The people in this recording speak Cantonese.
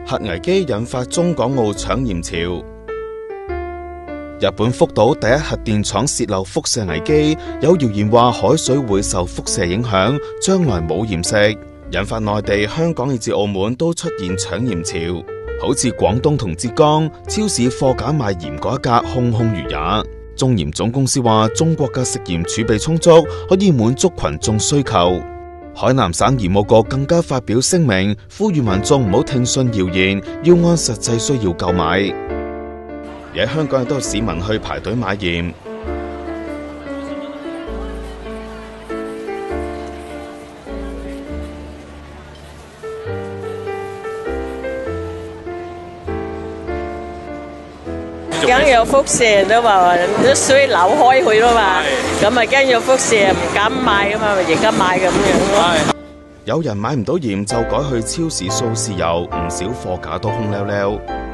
核危機引發中港澳搶鹽潮。日本福島第一核電廠洩漏輻射危機，有謠言話海水會受輻射影響，將來冇鹽食，引發內地、香港以至澳門都出現搶鹽潮。好似廣東同浙江，超市貨架賣鹽嗰一格空空如也。中鹽總公司話，中國嘅食鹽儲備充足，可以滿足群眾需求。海南省鹽務局更加發表聲明，呼籲民眾唔好聽信謠言，要按實際需要購買。而喺香港亦都有市民去排隊買鹽。驚有輻射都話啲水流開去啦嘛，咁啊驚有輻射唔敢買啊嘛，而家買咁樣咯。有人買唔到鹽就改去超市掃豉油，唔少貨架都空溜溜。